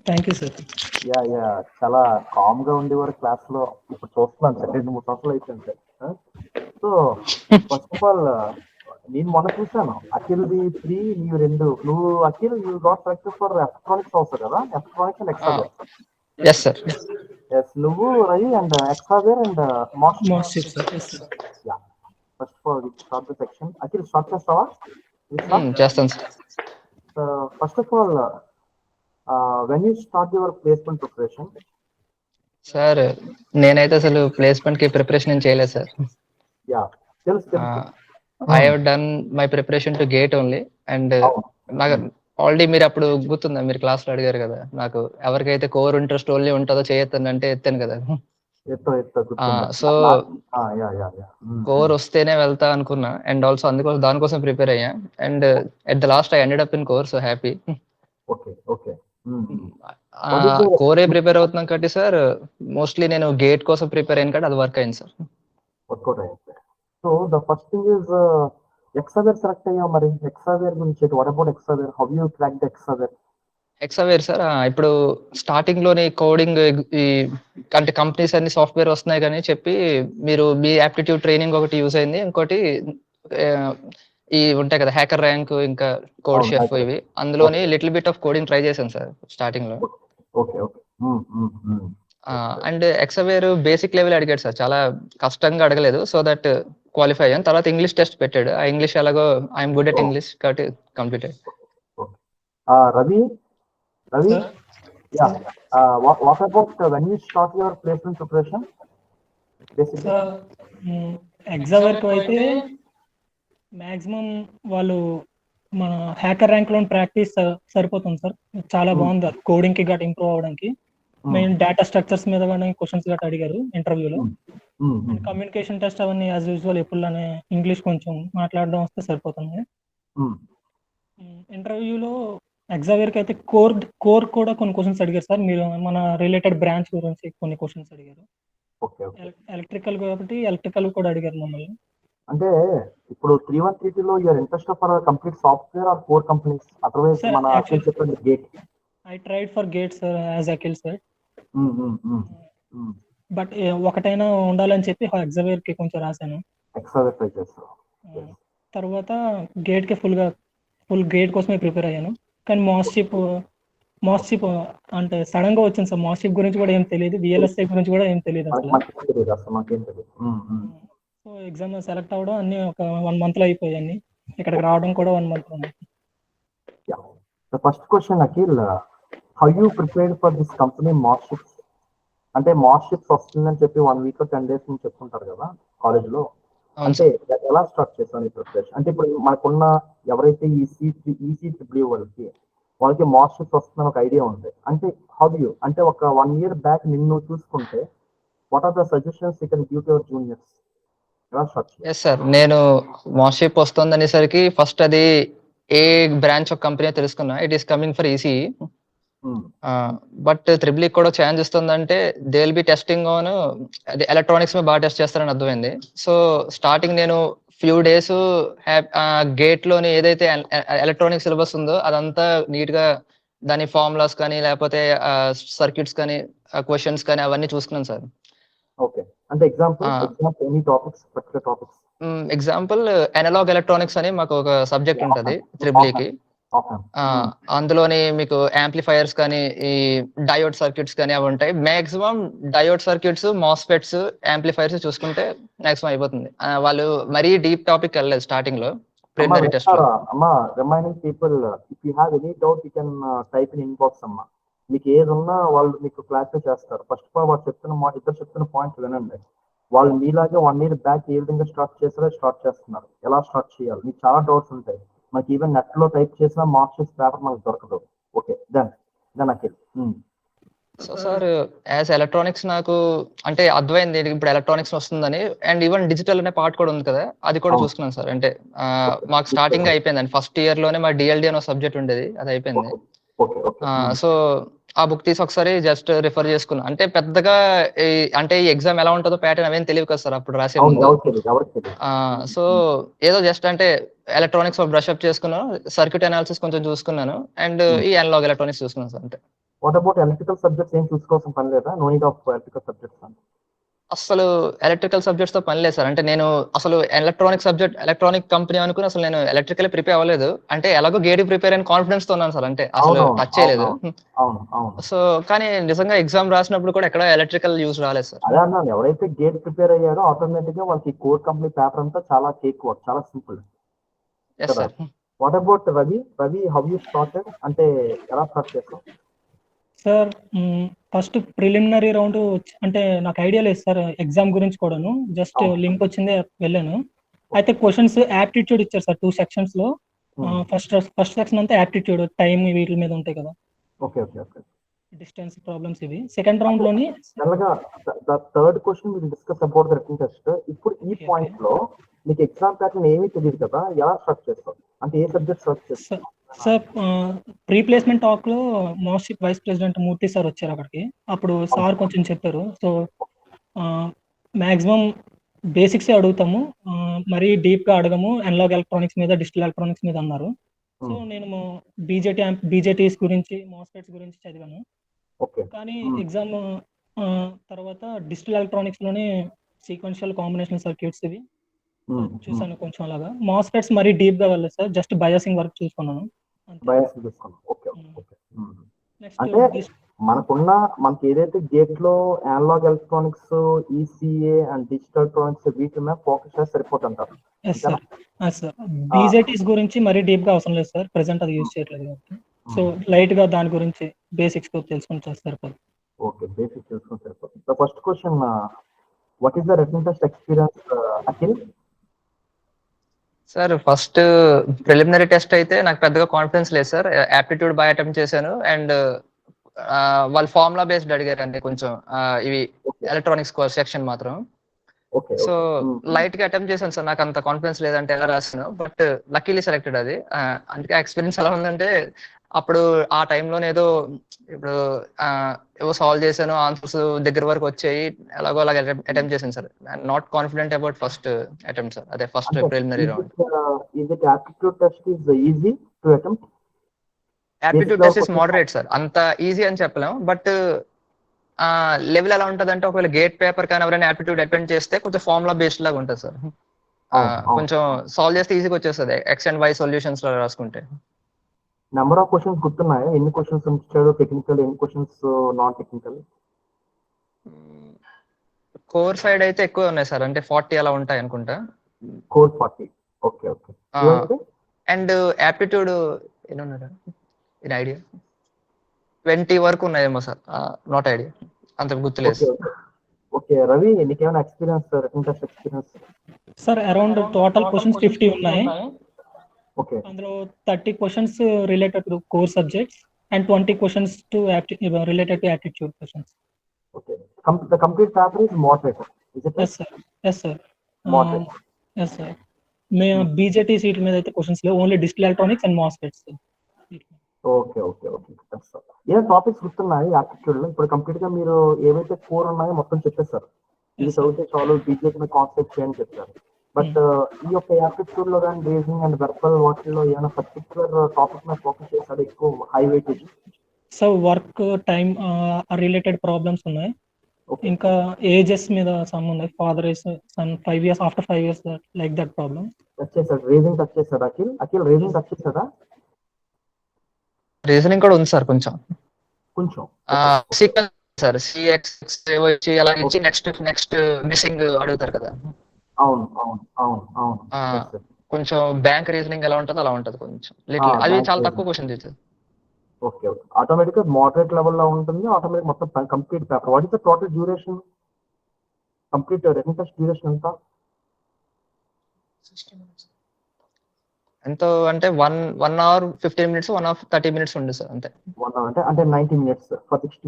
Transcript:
Thank you sir. Yeah yeah చాలా com గా ఉండేవారు క్లాస్ లో. ఇప్పుడు చూస్తున్నాను సార్, 2-3 సంవత్సరాలు అయిపోయింది sir. So first of all నేను మొన్న చూసాను అఖిల్ది 3, నీవు 2. నువ్వు Akhil you got selected for electronics అవుతుంది కదా, ఎలక్ట్రానిక్స్ అండ్ ఎక్సావేర్. Yes sir. ఎస్, నువ్వు రవి అండ్ ఎక్సావేర్ and master sir. Yeah, first of all start the section. Akhil start చేస్తావా? చేస్తాను sir. First of all when you start your placement preparation? Sir నేనైతే అసలు placement కి ప్రిపరేషన్ ఏం చేయలేదు సార్. యా, తెలుసు. I have done my preparation to gate only. And నాకు already మీరు అప్పుడు గుర్తుందా, మీరు క్లాస్ లో అడిగారు కదా, నాకు ఎవరికైతే కోర్ ఇంట్రెస్ట్ ఓన్లీ ఉంటుందో చేయొద్దని అంటే ఎత్తాను కదా. సో కోర్ వస్తేనే వెళ్తా అనుకున్నా, అండ్ ఆల్సో అందుకోసం దానికోసం ప్రిపేర్ అయ్యా. And at the last I ended up in core, so happy. కోరే ప్రిపేర్ అవుతున్నాం కాబట్టి సార్, మోస్ట్లీ నేను గేట్ కోసం ప్రిపేర్ అయ్యాను కాబట్టి అది వర్క్ అయింది sir. So the first thing is ఎక్సావేర్ select అయ్యా. మరి ఎక్సావేర్ గురించి what about ఎక్సావేర్? How you crack the ఎక్సావేర్? ఎక్సావేర్ sir, ఇప్పుడు స్టార్టింగ్ లోని కోడింగ్ ఈ అంటే కంపెనీస్ అన్ని సాఫ్ట్వేర్ వస్తున్నాయి కానీ చెప్పి మీరు మీ యాప్టిట్యూడ్ ట్రైనింగ్ ఒకటి యూజ్ అయింది, ఇంకోటి ఈ ఉంటాయి కదా హ్యాకర్ ర్యాంక్, ఇంకా కోడ్ షెఫ్, ఇవి అందులోని little bit of coding try చేశాను సార్ స్టార్టింగ్ లో. అండ్ ఎక్సావేర్ బేసిక్ లెవెల్ అడిగాడు సార్, చాలా కష్టంగా అడగలేదు, సో దట్ క్వాలిఫై అయ్యాను. తర్వాత ఇంగ్లీష్ టెస్ట్ పెట్టాడు, ఆ ఇంగ్లీష్ ఎలాగో ఐఎమ్ గుడ్ అట్ ఇంగ్లీష్ కాబట్టి completed. Ravi, yeah, what about when you start your placement preparation? Basically ఎగ్జావేర్ కు అయితే మాక్సిమం వాళ్ళు మన హ్యాకర్ ర్యాంక్ లో ప్రాక్టీస్ సరిపోతుంది సార్. చాలా బాగుంది కోడింగ్ కి గట్ ఇంప్రూవ్ అవడానికి. మెయిన్ డేటా స్ట్రక్చర్స్ మీద కానీ క్వశ్చన్స్ గట్ అడిగారు ఇంటర్వ్యూలో. కమ్యూనికేషన్ టెస్ట్ అవన్నీ యాజ్ యూజువల్ ఎప్పుడులానే ఇంగ్లీష్ కొంచెం మాట్లాడడం వస్తే సరిపోతుంది. ఇంటర్వ్యూలో ఎగ్జావేర్ కి అయితే కోర్ కూడా కొన్ని క్వశ్చన్స్ అడిగారు సార్. మీరు మన రిలేటెడ్ బ్రాంచ్ గురించి కొన్ని క్వశ్చన్స్ అడిగారు. ఎలక్ట్రికల్ కాబట్టి ఎలక్ట్రికల్ కూడా అడిగారు మమ్మల్ని. అంటే ఇప్పుడు 3-1-3 లో your interest for complete software or core companies? Otherwise మన అఖిల్ చెప్పండి gate. I tried for gate sir as Akhil sir. But ఒకటైనా ఉండాలని చెప్పి ఎగ్జావేర్ కి కొంచెం రాశాను. ఎగ్జావేర్ ట్రై చేస్తాను. తర్వాత గేట్ కి ఫుల్ గేట్ కోసమే ప్రిపేర్ అయ్యాను. కానీ మాస్షిప్ అంటే సడన్ గా వచ్చింది సార్. మాస్షిప్ గురించి కూడా ఏం తెలియదు, విఎల్ఎస్ఐ గురించి కూడా ఏం తెలియదు అసలు. సో ఎగ్జామ్ సెలెక్ట్ అవ్వడం అన్ని ఒక 1 month లో అయిపోయాయి. ఇక్కడికి రావడం కూడా 1 month లో. First question Akhil, how you prepared for this company మాస్షిప్స్? అంటే మాస్షిప్స్ వస్తుందని చెప్పి 1 week or 10 days నుంచి చెప్పుకుంటారు కదా కాలేజ్ లో. అంటే ఎలా స్టార్ట్ చేస్తాను ఈ ప్రిపరేషన్? అంటే ఇప్పుడు మనకున్న ఎవరైతే ఈసీ ట్రిపుల్ వాళ్ళకి మాస్టర్స్ వస్తుందని ఒక ఐడియా ఉంది. అంటే హౌ యూ, అంటే ఒక 1 year బ్యాక్ నిన్ను చూసుకుంటే what are the suggestions you can give to your juniors? ఎలా స్టార్ట్ చేయాలి? ఎస్ సార్, నేను మాస్షిప్ వస్తుంది అనేసరికి ఫస్ట్ అది ఏ బ్రాంచ్ ఆఫ్ కంపెనీ తెలుసుకున్నా. It is coming for EC. But triple కూడా ఛాన్స్ ఇస్తుందంటే they will be testing on అది ఎలక్ట్రానిక్స్ మీద బాగా టెస్ట్ చేస్తారని అర్థమైంది. సో స్టార్టింగ్ నేను ఫ్యూ డేస్ గేట్ లోని ఏదైతే ఎలక్ట్రానిక్ సిలబస్ ఉందో అదంతా నీట్ గా దాని ఫార్ములాస్ కానీ లేకపోతే సర్క్యూట్స్ కానీ క్వశ్చన్స్ కానీ అవన్నీ చూసుకున్నాను సార్. ఓకే, అంటే ఎగ్జాంపుల్ అనలాగ్ ఎలక్ట్రానిక్స్ అని మాకు ఒక సబ్జెక్ట్ ఉంటుంది త్రిబుల్కి. అందులోని మీకు యాంప్లిఫైయర్స్ కానీ ఈ డయోడ్ సర్క్యూట్స్ కానీ అవి ఉంటాయి. Maximum diode circuits, MOSFETs, amplifiers చూసుకుంటే మాక్సిమం అయిపోతుంది. వాళ్ళు మరీ డీప్ టాపిక్ వెళ్ళలేదు స్టార్టింగ్ లో ప్రిలిమినరీ టెస్ట్ లో. Remaining people if you have any doubt you can type in inbox అమ్మా. మీకు ఏది ఉన్నా వాళ్ళు మీకు క్లారిఫై చేస్తారు. ఫస్ట్ ఆఫ్ ఆల్ వాళ్ళు ఇద్దరు చెప్తున్న పాయింట్స్ వినండి. వాళ్ళు మీలాగే 1 year బ్యాక్ ఏ విధంగా స్టార్ట్ చేస్తున్నారు, ఎలా స్టార్ట్ చేయాలి, మీకు చాలా డౌట్స్ ఉంటాయి. మనకి ఈవెన్ నెట్ లో టైప్ చేసిన మార్క్స్ పేపర్ మనకు దొరకదు. Okay, then Akhil. So sir as electronics నాకు అంటే అర్థమైంది ఇప్పుడు ఎలక్ట్రానిక్స్ వస్తుందని. అండ్ ఈవెన్ డిజిటల్ అనే పార్ట్ కూడా ఉంది కదా, అది కూడా చూసుకున్నాను సార్. అంటే మాకు స్టార్టింగ్ అయిపోయిందండి, ఫస్ట్ ఇయర్ లోనే మా డిఎల్డి అనే సబ్జెక్ట్ ఉండేది, అది అయిపోయింది. సో ఆ బుక్ తీసి ఒకసారి జస్ట్ రిఫర్ చేసుకున్నా. అంటే పెద్దగా అంటే ఈ ఎగ్జామ్ ఎలా ఉంటుందో ప్యాటర్న్ అవేం తెలియదు కదా సార్ అప్పుడు రాసే ముందు. సో ఏదో జస్ట్ అంటే ఎలక్ట్రానిక్స్ బ్రష్ అప్ చేసుకున్నాను, సర్క్యూట్ అనాలిసిస్ కొంచెం చూసుకున్నాను, అండ్ ఈ అనలాగ్ ఎలక్ట్రానిక్స్ చూసుకున్నాను సార్. అంటే వాట్ అబౌట్ ఎలక్ట్రికల్ సబ్జెక్ట్స్ ఏం చూసుకోవాల్సిన పని లేదా? No need of electrical subjects అని. అసలు ఎలక్ట్రికల్ సబ్జెక్ట్స్ తో పని లేదు సార్. అంటే నేను అసలు ఎలక్ట్రానిక్ కంపెనీ అనుకుని అసలు నేను ఎలక్ట్రికల్ ప్రిపేర్ అవ్వలేదు. అంటే ఎలాగో గేట్ ప్రిపేర్ అయిన కాన్ఫిడెన్స్ తో ఉన్నాను సార్. అంటే అసలు అవునవును, టచ్ చేయలేదు. అవును. సో కానీ నిజంగా ఎగ్జామ్ రాసినప్పుడు కూడా ఎక్కడ ఎలక్ట్రికల్ యూస్ రాలేదు సార్. అదే అన్నాను, ఎవరైతే గేట్ ప్రిపేర్ అయ్యారో ఆటోమేటిక్ గా వాళ్ళకి కోర్ కంపెనీ పేపర్ అంతా చాలా కేక్ వర్క్, చాలా సింపుల్ ఎస్ కదా. Sir. What about Ravi how you started, అంటే ఎలా స్టార్ట్ చేస్తాం? సార్ ఫస్ట్ ప్రిలిమినరీ రౌండ్ అంటే నాకు ఐడియా లేదు సార్ ఎగ్జామ్ గురించి కూడాను. జస్ట్ లింక్ వచ్చిందే వెళ్ళాను. అయితే క్వశ్చన్స్ యాప్టిట్యూడ్ ఇచ్చారు సార్ 2 sections లో. ఫస్ట్ సెక్షన్ అంతా యాప్టిట్యూడ్, టైం వీటి మీద ఉంటాయి కదా, ఓకే, డిస్టెన్స్ ప్రాబ్లమ్స్ ఇవి. సెకండ్ రౌండ్ లోని third question will discuss about the written test. ఇప్పుడు ఈ పాయింట్ లో మీకు ఎగ్జామ్ ప్యాటర్న్ ఏమీ తెలియదు కదా, ఎలా స్టార్ట్ చేస్తాం? అంటే ఏ సబ్జెక్ట్ స్టార్ట్ చేస్తాం? సార్ ప్రీ ప్లేస్మెంట్ టాక్ లో మోస్టిక్ వైస్ ప్రెసిడెంట్ మూర్తి సార్ వచ్చారు అక్కడికి. అప్పుడు సార్ కొంచెం చెప్పారు. సో మాక్సిమం బేసిక్స్ అడుగుతాము, మరీ డీప్ గా అడగము, అనలాగ్ ఎలక్ట్రానిక్స్ మీద, డిజిటల్ ఎలక్ట్రానిక్స్ మీద అన్నారు. సో నేను బీజేటీస్ గురించి, మోస్ఫెట్స్ గురించి చదివాను. కానీ ఎగ్జామ్ తర్వాత డిజిటల్ ఎలక్ట్రానిక్స్ లోనే సీక్వెన్షియల్ కాంబినేషన్ సర్క్యూట్స్ ఇవి చూసాను కొంచెం అలాగా. మాస్ఫెట్స్ మరీ డీప్ గా వెళ్ళలేదు సార్, జస్ట్ బయాసింగ్ వర్క్ చూసుకున్నాను. అంటే మనకి ఏదైతే గేట్ లో analogue electronics, ECA and digital electronics వీటి మీద ఫోకస్ చేస్తే సరిపోతుంటారు. బీజేటీస్ గురించి మరీ డీప్ గా అవసరం లేదు సార్, ప్రెసెంట్ అది యూజ్ చేయట్లేదు. సో లైట్ గా దాని గురించి బేసిక్స్ తెలుసుకుని చేస్తే సరిపోతుంది. ఓకే, బేసిక్స్ తెలుసుకుని సరిపోతుంది. The first question, what is the written test experience Akhil? Sir first preliminary test అయితే నాకు పెద్దగా కాన్ఫిడెన్స్ లేదు సార్. యాప్టిట్యూడ్ బాగా అటెంప్ట్ చేశాను. అండ్ వాళ్ళు ఫార్ములా బేస్డ్ అడిగారు అంటే కొంచెం ఇవి ఎలక్ట్రానిక్స్ సెక్షన్ మాత్రం. సో లైట్ గా అటెంప్ట్ చేశాను సార్. నాకు అంత కాన్ఫిడెన్స్ లేదంటే ఎలా రాసాను, బట్ లక్కీలీ సెలెక్టెడ్ అది. అందుకే ఎక్స్పీరియన్స్ ఎలా ఉందంటే, అప్పుడు ఆ టైంలోనే ఏదో ఇప్పుడు ఏవో సాల్వ్ చేశాను, ఆన్సర్స్ దగ్గర వరకు వచ్చాయి, ఎలాగో అలాగ అటెంప్ట్ చేశాను సార్. Not confident about first attempt sir. అదే first preliminary round. Aptitude test is easy to attempt? Aptitude test is moderate sir. అంత ఈజీ అని చెప్పలేము, బట్ లెవెల్ ఎలా ఉంటది అంటే, ఒకవేళ గేట్ పేపర్ కానీ ఎవరైనా యాప్టిట్యూడ్ అటెంప్ట్ చేస్తే కొంచెం ఫార్ములా బేస్డ్ లాగా ఉంటుంది సార్. కొంచెం సాల్వ్ చేస్తే ఈజీగా వచ్చేస్తుంది, ఎక్స్ అండ్ వై సొల్యూషన్స్ లో రాసుకుంటే. నెంబర్ ఆఫ్ క్వశ్చన్స్ గుర్తున్నాయా? ఎన్ని క్వశ్చన్స్ ఇచ్చాడు టెక్నికల్, ఎన్ని questions non technical? Core side అయితే ఎక్కువ ఉన్నాయి సార్, అంటే 40 అలా ఉంటాయి అనుకుంటా. కోర్ 40. ఓకే. అండ్ యాప్టిట్యూడ్ ఎన్నున్నాడు ఇన్ ఐడియా 20 వరకు ఉన్నాయేమో సార్, నాట్ ఐడియా, అంత గుర్తులేదు. ఓకే రవి, నీకేమైనా experience, written test experience? Sir around total questions 50 ఉన్నాయి. ఓకే, అందులో 30 questions related to core subjects and 20 questions to related to aptitude questions. Okay. The complete paper is moderate, is it? Yes sir. Moderate. Yes sir. మేము BJT seat మీద అయితే questions లేవు, only digital electronics and MOSFETs. Okay. A topics గుర్తున్నాయి aptitude లో? ఇప్పుడు complete గా మీరు ఏవైతే కోర్ ఉన్నాయో మొత్తం చెప్పేశారు. ఇది చదివితే చాలు, బీజేపీ కాన్సెప్ట్ అని చెప్పారు. బట్ ఈ యొక్క యాప్టిట్యూడ్ లో కానీ రీజనింగ్ అండ్ వెర్బల్ వాటిల్లో ఏమైనా పర్టికులర్ టాపిక్ మీద ఫోకస్ చేశారు ఎక్కువ high weightage? So work time related problems ఉన్నాయి. ఇంకా ఏజెస్ మీద సమ్ ఉన్నాయి. Father is son 5 years, after 5 years, like that problem. Touch చేశాడు, రీజనింగ్ టచ్ చేశాడు. అఖిల్ రీజనింగ్ టచ్ చేశాడా? రీజనింగ్ కూడా ఉంది సార్ కొంచెం. సీక్వెన్స్ సార్, సిఎక్స్ వచ్చి అలా ఇచ్చి నెక్స్ట్ మిస్సింగ్ అడుగుతారు కదా. అవును. కొంచెం బ్యాంక్ రీజనింగ్ ఎలా ఉంటుందో అలా ఉంటుంది కొంచెం లిటిల్. అది చాలా తక్కువ క్వశ్చన్ చేస్తారు. ఓకే. ఆటోమేటిక్ గా మోడరేట్ లెవెల్ లో ఉంటుంది. ఆటోమేటిక్ మొత్తం complete paper. What is the total duration? Complete written test duration ఎంత? ఎంతో అంటే 1 hour 15 minutes, 1 hour 30 minutes ఉంది సార్ అంతే. 1 hour అంటే 90 minutes for 60